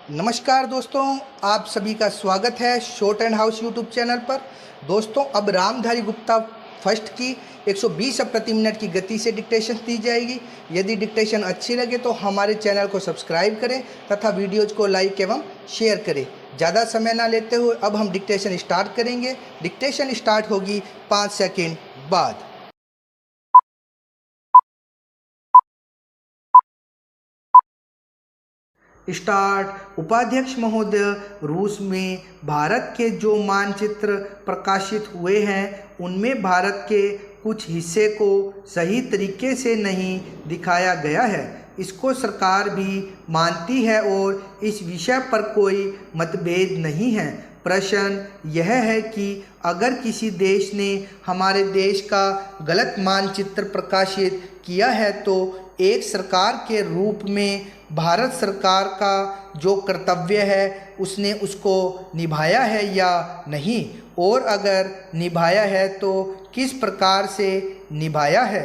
नमस्कार दोस्तों, आप सभी का स्वागत है short and house YouTube channel पर। दोस्तों, अब रामधारी गुप्ता फर्स्ट की 120 प्रति मिनट की गति से डिक्टेशन दी जाएगी। यदि डिक्टेशन अच्छी लगे तो हमारे चैनल को सब्सक्राइब करें तथा वीडियोज को लाइक एवं शेयर करें। ज़्यादा समय ना लेते हुए अब हम डिक्टेशन स्टार्ट करेंगे। डिक्टेशन स्टार्ट होगी 5 सेकेंड बाद। स्टार्ट। उपाध्यक्ष महोदय, रूस में भारत के जो मानचित्र प्रकाशित हुए हैं उनमें भारत के कुछ हिस्से को सही तरीके से नहीं दिखाया गया है। इसको सरकार भी मानती है और इस विषय पर कोई मतभेद नहीं है। प्रश्न यह है कि अगर किसी देश ने हमारे देश का गलत मानचित्र प्रकाशित किया है तो एक सरकार के रूप में भारत सरकार का जो कर्तव्य है उसने उसको निभाया है या नहीं, और अगर निभाया है तो किस प्रकार से निभाया है।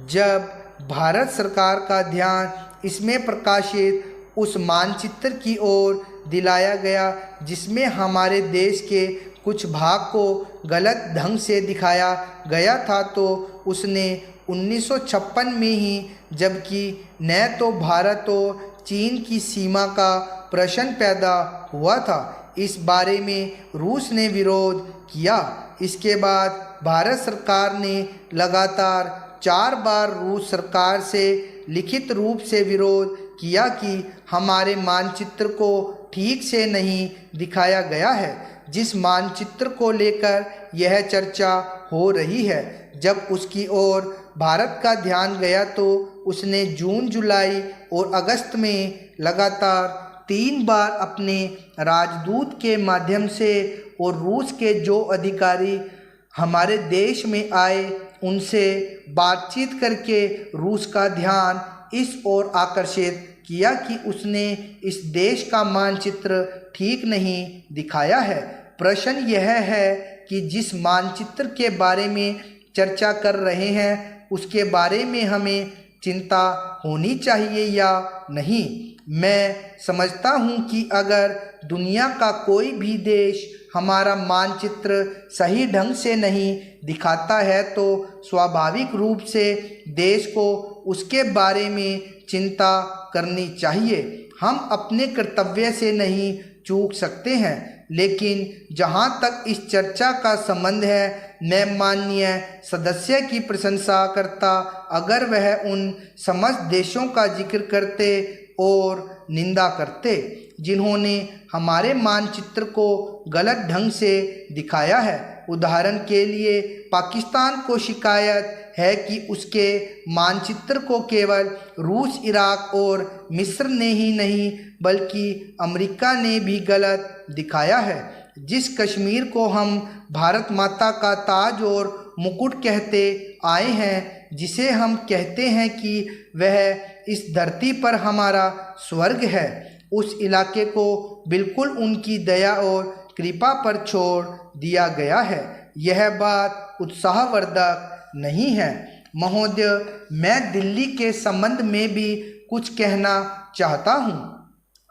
जब भारत सरकार का ध्यान इसमें प्रकाशित उस मानचित्र की ओर दिलाया गया जिसमें हमारे देश के कुछ भाग को गलत ढंग से दिखाया गया था, तो उसने 1956 में ही, जबकि न तो भारत और चीन की सीमा का प्रश्न पैदा हुआ था, इस बारे में रूस ने विरोध किया। इसके बाद भारत सरकार ने लगातार 4 बार रूस सरकार से लिखित रूप से विरोध किया कि हमारे मानचित्र को ठीक से नहीं दिखाया गया है। जिस मानचित्र को लेकर यह चर्चा हो रही है, जब उसकी ओर भारत का ध्यान गया तो उसने जून, जुलाई और अगस्त में लगातार 3 बार अपने राजदूत के माध्यम से और रूस के जो अधिकारी हमारे देश में आए उनसे बातचीत करके रूस का ध्यान इस ओर आकर्षित किया कि उसने इस देश का मानचित्र ठीक नहीं दिखाया है। प्रश्न यह है कि जिस मानचित्र के बारे में चर्चा कर रहे हैं उसके बारे में हमें चिंता होनी चाहिए या नहीं। मैं समझता हूँ कि अगर दुनिया का कोई भी देश हमारा मानचित्र सही ढंग से नहीं दिखाता है तो स्वाभाविक रूप से देश को उसके बारे में चिंता करनी चाहिए। हम अपने कर्तव्य से नहीं चूक सकते हैं, लेकिन जहाँ तक इस चर्चा का संबंध है, मैं माननीय सदस्य की प्रशंसा करता अगर वह उन समस्त देशों का जिक्र करते और निंदा करते जिन्होंने हमारे मानचित्र को गलत ढंग से दिखाया है। उदाहरण के लिए, पाकिस्तान को शिकायत है कि उसके मानचित्र को केवल रूस, इराक और मिस्र ने ही नहीं बल्कि अमेरिका ने भी गलत दिखाया है। जिस कश्मीर को हम भारत माता का ताज और मुकुट कहते आए हैं, जिसे हम कहते हैं कि वह इस धरती पर हमारा स्वर्ग है, उस इलाके को बिल्कुल उनकी दया और कृपा पर छोड़ दिया गया है। यह बात उत्साहवर्धक नहीं है। महोदय, मैं दिल्ली के संबंध में भी कुछ कहना चाहता हूँ।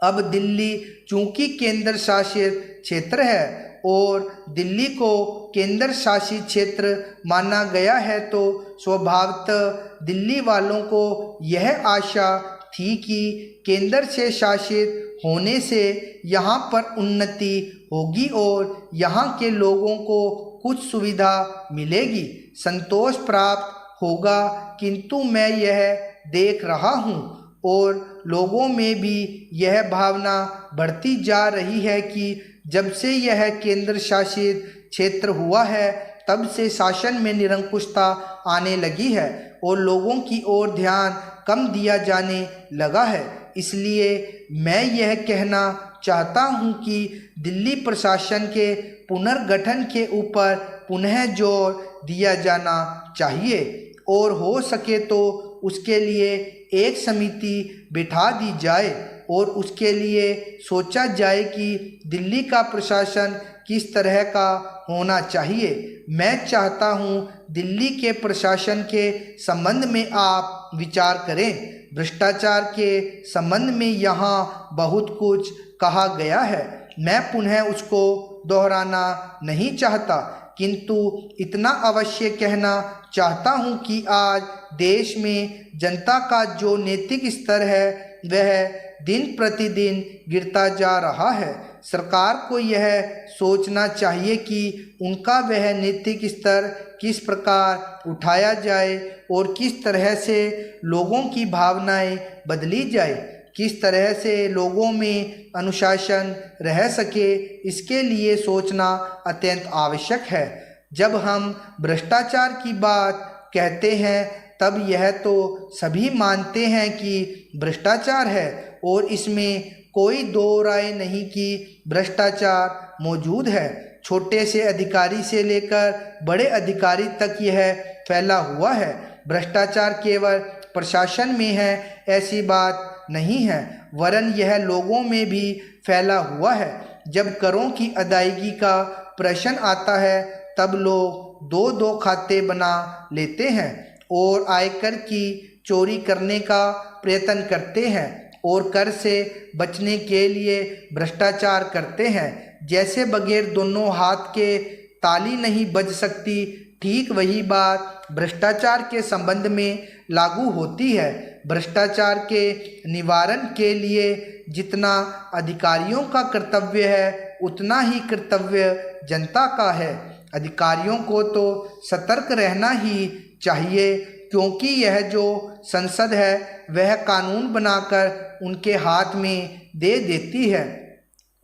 अब दिल्ली चूंकि केंद्र शासित क्षेत्र है और दिल्ली को केंद्र शासित क्षेत्र माना गया है, तो स्वभावतः दिल्ली वालों को यह आशा थी कि केंद्र से शासित होने से यहाँ पर उन्नति होगी और यहाँ के लोगों को कुछ सुविधा मिलेगी, संतोष प्राप्त होगा। किंतु मैं यह देख रहा हूँ और लोगों में भी यह भावना बढ़ती जा रही है कि जब से यह केंद्र शासित क्षेत्र हुआ है तब से शासन में निरंकुशता आने लगी है और लोगों की ओर ध्यान कम दिया जाने लगा है। इसलिए मैं यह कहना चाहता हूँ कि दिल्ली प्रशासन के पुनर्गठन के ऊपर पुनः जोर दिया जाना चाहिए और हो सके तो उसके लिए एक समिति बिठा दी जाए और उसके लिए सोचा जाए कि दिल्ली का प्रशासन किस तरह का होना चाहिए। मैं चाहता हूँ दिल्ली के प्रशासन के संबंध में आप विचार करें। भ्रष्टाचार के संबंध में यहाँ बहुत कुछ कहा गया है, मैं पुनः उसको दोहराना नहीं चाहता, किंतु इतना अवश्य कहना चाहता हूँ कि आज देश में जनता का जो नैतिक स्तर है वह दिन प्रतिदिन गिरता जा रहा है। सरकार को यह सोचना चाहिए कि उनका वह नैतिक स्तर किस प्रकार उठाया जाए और किस तरह से लोगों की भावनाएं बदली जाए, किस तरह से लोगों में अनुशासन रह सके, इसके लिए सोचना अत्यंत आवश्यक है। जब हम भ्रष्टाचार की बात कहते हैं तब यह तो सभी मानते हैं कि भ्रष्टाचार है और इसमें कोई दो राय नहीं कि भ्रष्टाचार मौजूद है। छोटे से अधिकारी से लेकर बड़े अधिकारी तक यह फैला हुआ है। भ्रष्टाचार केवल प्रशासन में है ऐसी बात नहीं है, वरन यह लोगों में भी फैला हुआ है। जब करों की अदायगी का प्रश्न आता है तब लोग दो दो खाते बना लेते हैं और आयकर की चोरी करने का प्रयत्न करते हैं और कर से बचने के लिए भ्रष्टाचार करते हैं। जैसे बगैर दोनों हाथ के ताली नहीं बज सकती, ठीक वही बात भ्रष्टाचार के संबंध में लागू होती है। भ्रष्टाचार के निवारण के लिए जितना अधिकारियों का कर्तव्य है उतना ही कर्तव्य जनता का है। अधिकारियों को तो सतर्क रहना ही चाहिए, क्योंकि यह जो संसद है वह कानून बनाकर उनके हाथ में दे देती है।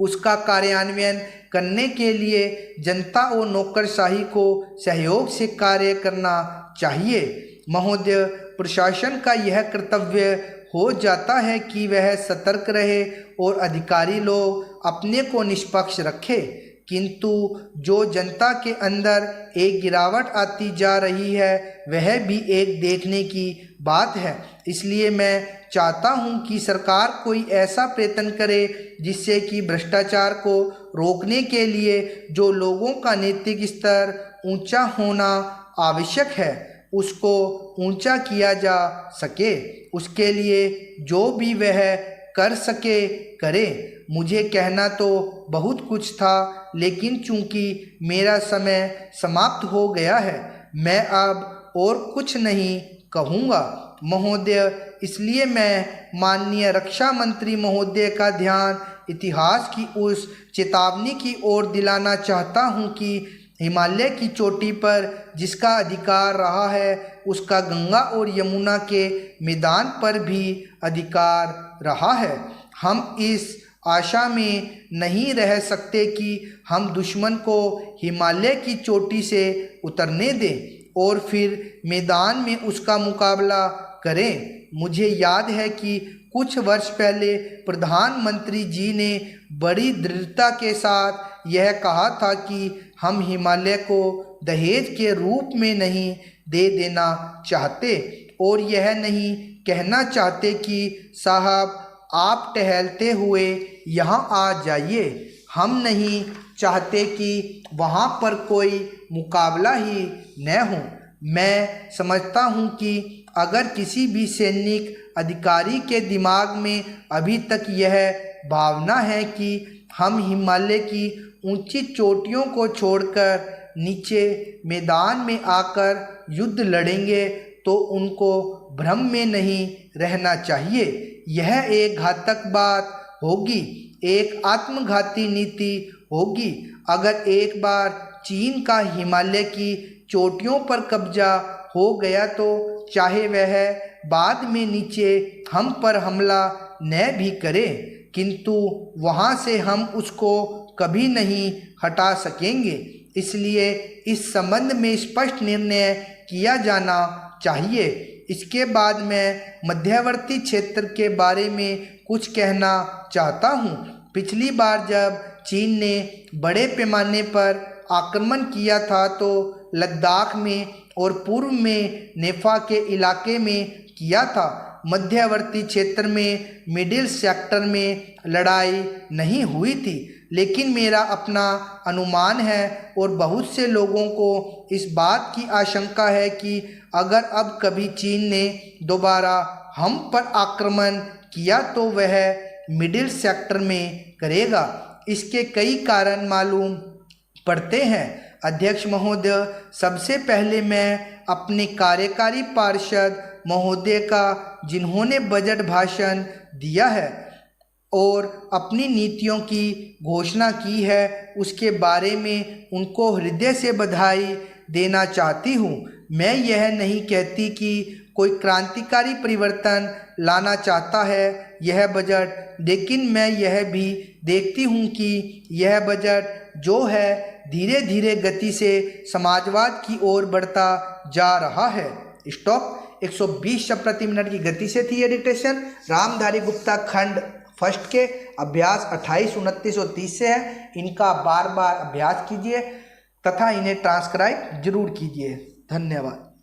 उसका कार्यान्वयन करने के लिए जनता और नौकरशाही को सहयोग से कार्य करना चाहिए। महोदय, प्रशासन का यह कर्तव्य हो जाता है कि वह सतर्क रहे और अधिकारी लोग अपने को निष्पक्ष रखे, किंतु जो जनता के अंदर एक गिरावट आती जा रही है वह भी एक देखने की बात है। इसलिए मैं चाहता हूं कि सरकार कोई ऐसा प्रयत्न करे जिससे कि भ्रष्टाचार को रोकने के लिए जो लोगों का नैतिक स्तर ऊंचा होना आवश्यक है उसको ऊंचा किया जा सके। उसके लिए जो भी वह कर सके करे। मुझे कहना तो बहुत कुछ था, लेकिन चूंकि मेरा समय समाप्त हो गया है मैं अब और कुछ नहीं कहूँगा महोदय। इसलिए मैं माननीय रक्षा मंत्री महोदय का ध्यान इतिहास की उस चेतावनी की ओर दिलाना चाहता हूँ कि हिमालय की चोटी पर जिसका अधिकार रहा है उसका गंगा और यमुना के मैदान पर भी अधिकार रहा है। हम इस आशा में नहीं रह सकते कि हम दुश्मन को हिमालय की चोटी से उतरने दें और फिर मैदान में उसका मुकाबला करें। मुझे याद है कि कुछ वर्ष पहले प्रधानमंत्री जी ने बड़ी दृढ़ता के साथ यह कहा था कि हम हिमालय को दहेज के रूप में नहीं दे देना चाहते और यह नहीं कहना चाहते कि साहब आप टहलते हुए यहाँ आ जाइए। हम नहीं चाहते कि वहाँ पर कोई मुकाबला ही न हो। मैं समझता हूँ कि अगर किसी भी सैनिक अधिकारी के दिमाग में अभी तक यह भावना है कि हम हिमालय की ऊंची चोटियों को छोड़कर नीचे मैदान में आकर युद्ध लड़ेंगे तो उनको भ्रम में नहीं रहना चाहिए। यह एक घातक बात होगी, एक आत्मघाती नीति होगी। अगर एक बार चीन का हिमालय की चोटियों पर कब्जा हो गया तो चाहे वह बाद में नीचे हम पर हमला न भी करे, किंतु वहाँ से हम उसको कभी नहीं हटा सकेंगे। इसलिए इस संबंध में स्पष्ट निर्णय किया जाना चाहिए। इसके बाद मैं मध्यवर्ती क्षेत्र के बारे में कुछ कहना चाहता हूँ। पिछली बार जब चीन ने बड़े पैमाने पर आक्रमण किया था तो लद्दाख में और पूर्व में नेफा के इलाके में किया था। मध्यवर्ती क्षेत्र में मिडिल सेक्टर में लड़ाई नहीं हुई थी। लेकिन मेरा अपना अनुमान है और बहुत से लोगों को इस बात की आशंका है कि अगर अब कभी चीन ने दोबारा हम पर आक्रमण किया तो वह मिडिल सेक्टर में करेगा। इसके कई कारण मालूम पड़ते हैं। अध्यक्ष महोदय, सबसे पहले मैं अपने कार्यकारी पार्षद महोदय का, जिन्होंने बजट भाषण दिया है और अपनी नीतियों की घोषणा की है, उसके बारे में उनको हृदय से बधाई देना चाहती हूँ। मैं यह नहीं कहती कि कोई क्रांतिकारी परिवर्तन लाना चाहता है यह बजट, लेकिन मैं यह भी देखती हूँ कि यह बजट जो है धीरे धीरे गति से समाजवाद की ओर बढ़ता जा रहा है। स्टॉप 120 शब्द प्रति मिनट की गति से थी ये डिक्टेशन। रामधारी गुप्ता खंड फर्स्ट के अभ्यास 28, 29 और 30 से है। इनका बार बार अभ्यास कीजिए तथा इन्हें ट्रांसक्राइब जरूर कीजिए। धन्यवाद।